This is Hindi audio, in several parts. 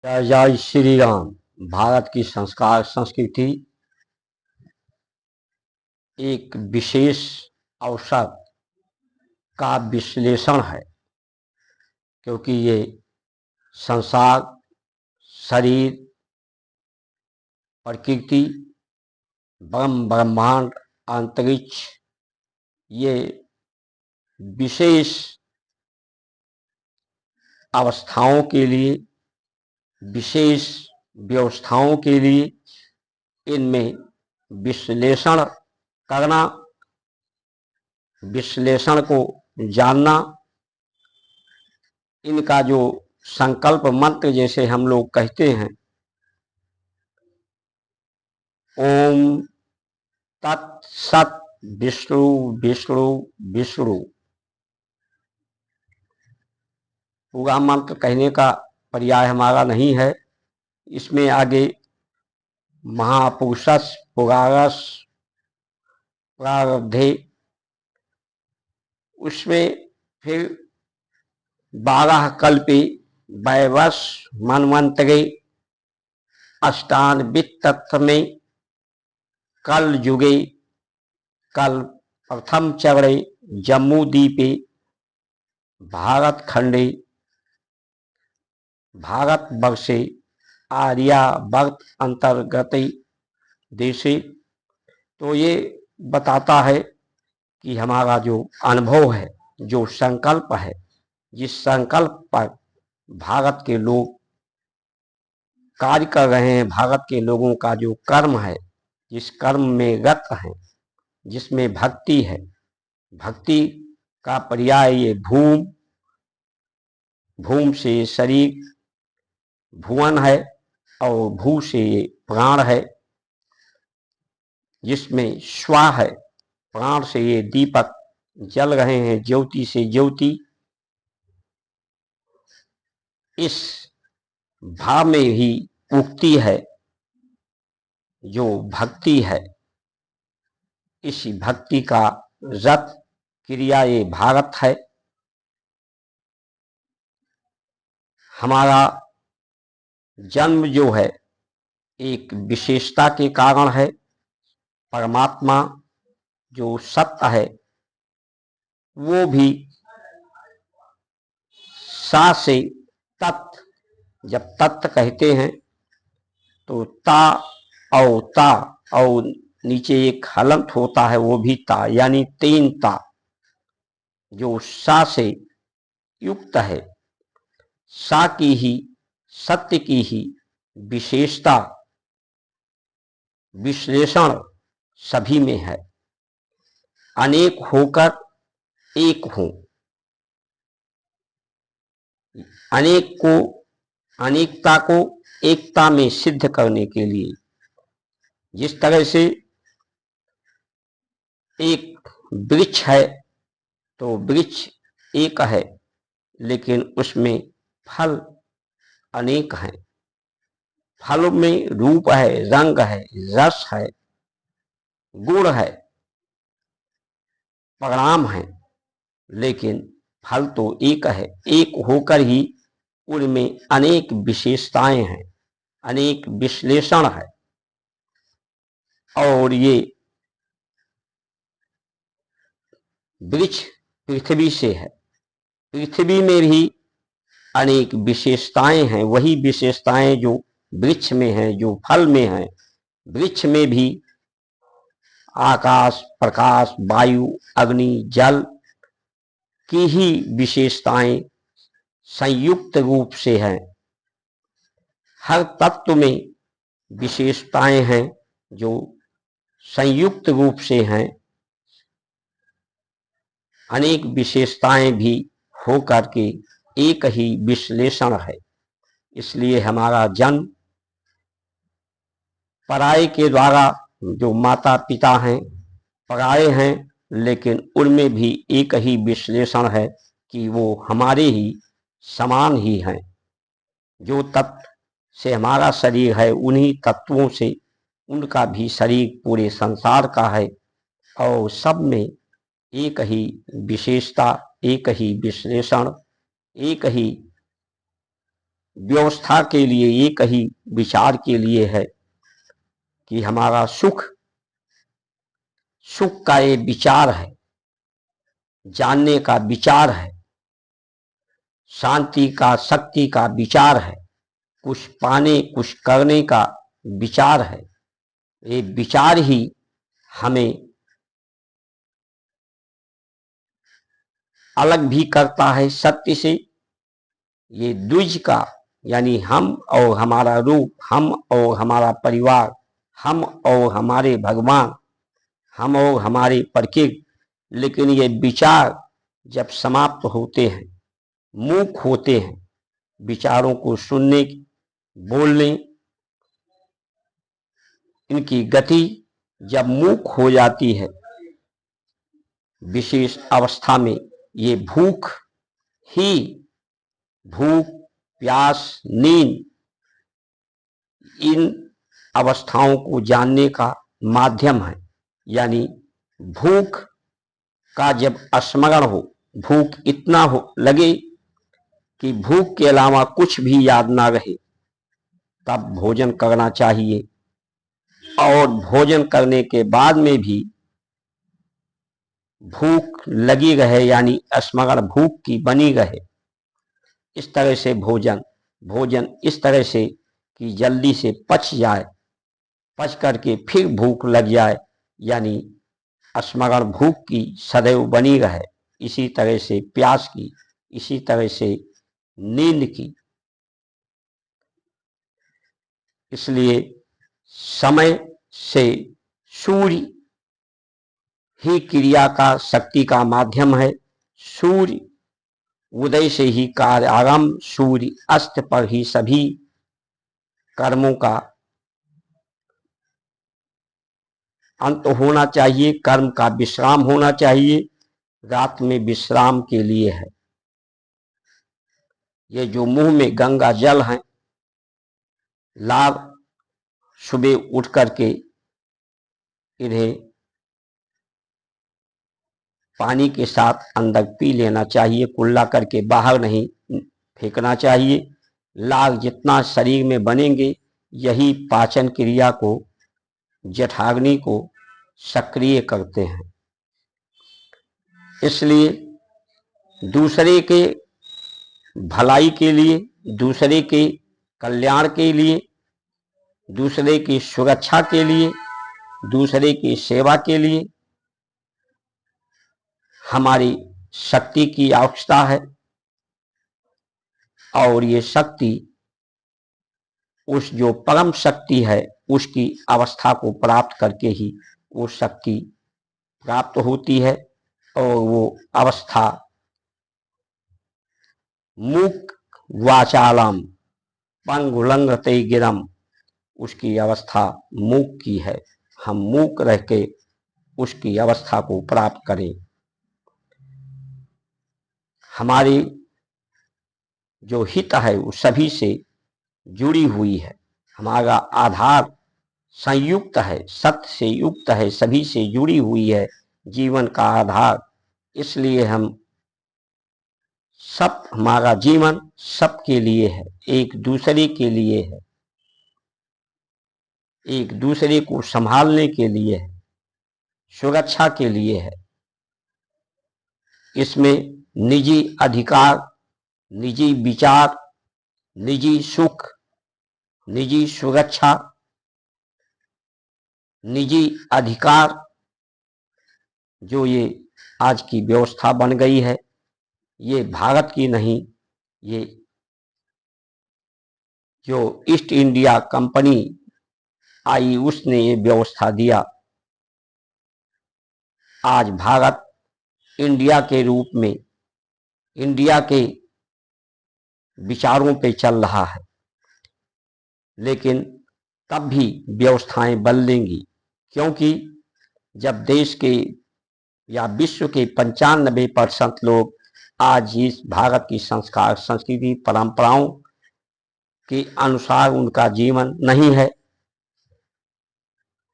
जय जय श्री राम। भारत की संस्कार संस्कृति एक विशेष अवसर का विश्लेषण है, क्योंकि ये संसार, शरीर, प्रकृति, ब्रह्मांड, अंतरिक्ष, ये विशेष अवस्थाओं के लिए, विशेष व्यवस्थाओं के लिए इनमें विश्लेषण करना, विश्लेषण को जानना, इनका जो संकल्प मंत्र जैसे हम लोग कहते हैं, ओम तत्सत विष्णु विष्णु विष्णु, पूरा मंत्र कहने का पर्याय हमारा नहीं है। इसमें आगे महापुरुषस् पुरारस प्रारब्धे, उसमें फिर 12 कल्पे वैवस मनवंतरे अष्टानवित तत्व में कल युगे कल प्रथम चरणे जम्मू द्वीपे भारत खंडे भारत वर्षे आर्यावर्त अंतर्गत देशे। तो ये बताता है कि हमारा जो अनुभव है, जो संकल्प है, जिस संकल्प पर भारत के लोग कार्य कर रहे हैं, भारत के लोगों का जो कर्म है, जिस कर्म में रत है, जिसमें भक्ति है, भक्ति का पर्याय ये भूम से शरीर, भुवन है, और भू से ये प्राण है, जिसमें स्वा है, प्राण से ये दीपक जल रहे हैं, ज्योति से ज्योति। इस भाव में ही उक्ति है जो भक्ति है, इसी भक्ति का रत क्रिया ये भारत है। हमारा जन्म जो है एक विशेषता के कारण है। परमात्मा जो सत्य है वो भी सा से तत्, जब तत्व कहते हैं तो ता और नीचे एक हलंत होता है, वो भी ता, यानी 3 ता, जो सा से युक्त है। सा की ही, सत्य की ही विशेषता, विश्लेषण सभी में है। अनेक होकर एक हो, अनेकता को एकता में सिद्ध करने के लिए, जिस तरह से एक वृक्ष है तो वृक्ष एक है, लेकिन उसमें फल अनेक हैं। फल में रूप है, रंग है, रस है, गुण है, परिणाम है, लेकिन फल तो एक है। एक होकर ही उनमें अनेक विशेषताएं हैं, अनेक विश्लेषण है। और ये वृक्ष पृथ्वी से है, पृथ्वी में भी अनेक विशेषताएं हैं। वही विशेषताएं जो वृक्ष में हैं, जो फल में हैं। वृक्ष में भी आकाश, प्रकाश, वायु, अग्नि, जल की ही विशेषताएं संयुक्त रूप से हैं। हर तत्व में विशेषताएं हैं जो संयुक्त रूप से हैं। अनेक विशेषताएं भी होकर के एक ही विश्लेषण है। इसलिए हमारा जन्म पराये के द्वारा, जो माता पिता हैं पराये हैं, लेकिन उनमें भी एक ही विश्लेषण है कि वो हमारे ही समान ही हैं। जो तत्व से हमारा शरीर है, उन्हीं तत्वों से उनका भी शरीर पूरे संसार का है, और सब में एक ही विशेषता, एक ही विश्लेषण, एक ही व्यवस्था के लिए, एक ही विचार के लिए है कि हमारा सुख का ये विचार है, जानने का विचार है, शांति का, शक्ति का विचार है, कुछ पाने कुछ करने का विचार है। ये विचार ही हमें अलग भी करता है सत्य से। ये द्विज का, यानी हम और हमारा रूप, हम और हमारा परिवार, हम और हमारे भगवान, हम और हमारे प्रकृति, लेकिन ये विचार जब समाप्त होते हैं, मूक होते हैं, विचारों को सुनने, बोलने, इनकी गति जब मूक हो जाती है, विशेष अवस्था में ये भूख, प्यास, नींद, इन अवस्थाओं को जानने का माध्यम है। यानी भूख का जब स्मरण हो, भूख इतना हो लगे कि भूख के अलावा कुछ भी याद ना रहे, तब भोजन करना चाहिए। और भोजन करने के बाद में भी भूख लगी रहे, यानी स्मरण भूख की बनी रहे। इस तरह से भोजन इस तरह से कि जल्दी से पच जाए, पच करके फिर भूख लग जाए, यानी स्मरण भूख की सदैव बनी रहे। इसी तरह से प्यास की, इसी तरह से नींद की। इसलिए समय से सूर्य ही क्रिया का, शक्ति का माध्यम है। सूर्य उदय से ही कार्य आरंभ, सूर्य अस्त पर ही सभी कर्मों का अंत होना चाहिए, कर्म का विश्राम होना चाहिए। रात में विश्राम के लिए है। ये जो मुंह में गंगा जल है, लाभ सुबह उठ करके इन्हें पानी के साथ अंदर पी लेना चाहिए, कुल्ला करके बाहर नहीं फेंकना चाहिए। लाभ जितना शरीर में बनेंगे, यही पाचन क्रिया को, जठराग्नि को सक्रिय करते हैं। इसलिए दूसरे के भलाई के लिए, दूसरे के कल्याण के लिए, दूसरे की सुरक्षा के लिए, दूसरे की सेवा के लिए हमारी शक्ति की आवश्यकता है। और ये शक्ति उस जो परम शक्ति है, उसकी अवस्था को प्राप्त करके ही वो शक्ति प्राप्त होती है। और वो अवस्था मूक वाचालम पंगुलंघते गिरम, उसकी अवस्था मूक की है। हम मूक रह के उसकी अवस्था को प्राप्त करें। हमारी जो हित है वो सभी से जुड़ी हुई है। हमारा आधार संयुक्त है, सत्य से युक्त है, सभी से जुड़ी हुई है जीवन का आधार। इसलिए हम सब, हमारा जीवन सबके लिए है, एक दूसरे के लिए है, एक दूसरे को संभालने के लिए है, सुरक्षा के लिए है। इसमें निजी अधिकार, निजी विचार, निजी सुख, निजी सुरक्षा, निजी अधिकार, जो ये आज की व्यवस्था बन गई है, ये भारत की नहीं, ये जो ईस्ट इंडिया कंपनी आई उसने ये व्यवस्था दिया। आज भारत इंडिया के रूप में, इंडिया के विचारों पे चल रहा है, लेकिन तब भी व्यवस्थाएं बदलेंगी। क्योंकि जब देश के या विश्व के 95% लोग आज इस भारत की संस्कार, संस्कृति, परंपराओं के अनुसार उनका जीवन नहीं है,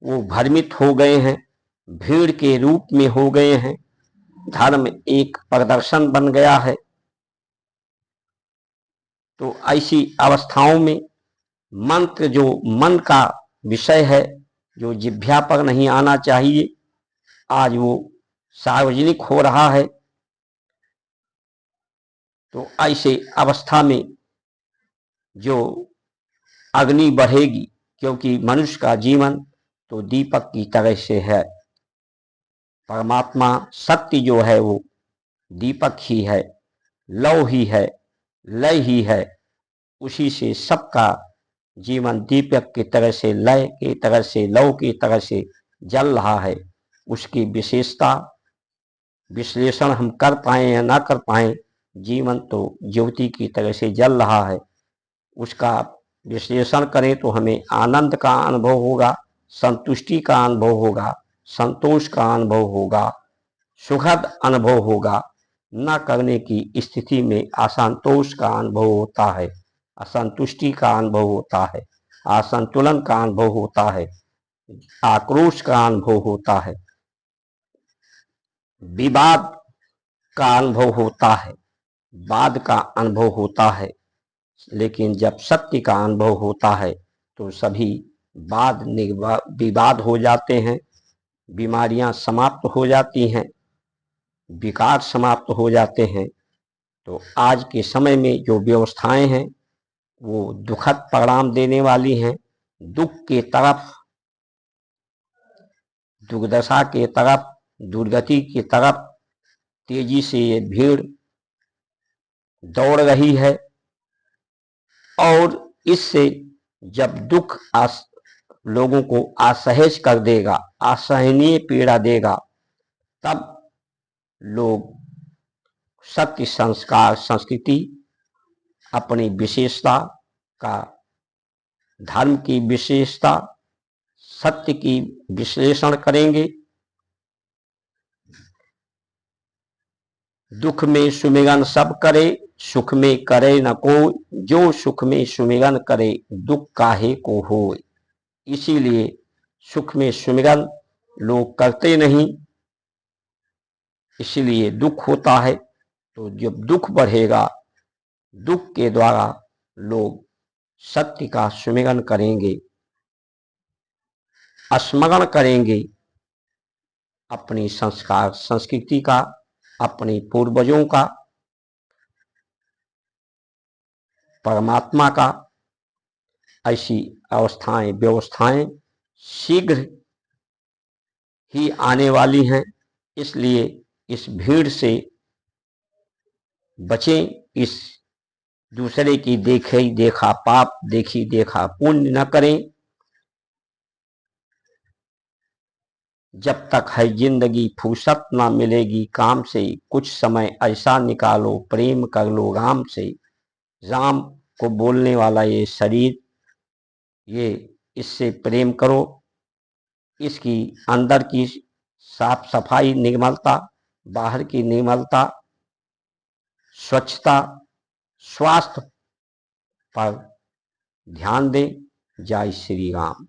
वो भ्रमित हो गए हैं, भीड़ के रूप में हो गए हैं, धर्म एक प्रदर्शन बन गया है। तो ऐसी अवस्थाओं में मंत्र जो मन का विषय है, जो जिह्वा पर नहीं आना चाहिए, आज वो सार्वजनिक हो रहा है। तो ऐसे अवस्था में जो अग्नि बढ़ेगी, क्योंकि मनुष्य का जीवन तो दीपक की तरह से है। परमात्मा सत्य जो है वो दीपक ही है, लौ ही है, लय ही है। उसी से सबका जीवन दीपक की तरह से, लय की तरह से, लौ की तरह से जल रहा है। उसकी विशेषता विश्लेषण हम कर पाए या ना कर पाए, जीवन तो ज्योति की तरह से जल रहा है। उसका विश्लेषण करें तो हमें आनंद का अनुभव होगा, संतुष्टि का अनुभव होगा, संतोष का अनुभव होगा, सुखद अनुभव होगा। न करने की स्थिति में असंतोष का अनुभव होता है, असंतुष्टि का अनुभव होता है, असंतुलन का अनुभव होता है, आक्रोश का अनुभव होता है, विवाद का अनुभव होता है, वाद का अनुभव होता है। लेकिन जब सत्य का अनुभव होता है तो सभी वाद विवाद हो जाते हैं, बीमारियां समाप्त हो जाती हैं, विकार समाप्त हो जाते हैं। तो आज के समय में जो व्यवस्थाएं हैं वो दुखद परिणाम देने वाली हैं। दुख के तरफ, दुर्दशा के तरफ, दुर्गति की तरफ तेजी से ये भीड़ दौड़ रही है। और इससे जब दुख लोगों को असहज कर देगा, असहनीय पीड़ा देगा, तब लोग सत्य, संस्कार, संस्कृति, अपनी विशेषता का, धर्म की विशेषता, सत्य की विश्लेषण करेंगे। दुख में सुमिरन सब करे, सुख में करे न कोई, जो सुख में सुमिरन करे दुख काहे को होए। इसीलिए सुख में सुमिरन लोग करते नहीं, इसलिए दुख होता है। तो जब दुख बढ़ेगा, दुख के द्वारा लोग सत्य का सुमिरन करेंगे, स्मरण करेंगे अपनी संस्कार संस्कृति का, अपने पूर्वजों का, परमात्मा का। ऐसी अवस्थाएं, व्यवस्थाएं शीघ्र ही आने वाली हैं। इसलिए इस भीड़ से बचें, इस दूसरे की देखी देखा पाप, देखी देखा पुण्य न करें। जब तक है जिंदगी फुर्सत ना मिलेगी काम से, कुछ समय ऐसा निकालो प्रेम कर लो राम से। राम को बोलने वाला ये शरीर, ये इससे प्रेम करो। इसकी अंदर की साफ सफाई, निर्मलता, बाहर की निर्मलता, स्वच्छता, स्वास्थ्य पर ध्यान दें। जय श्री राम।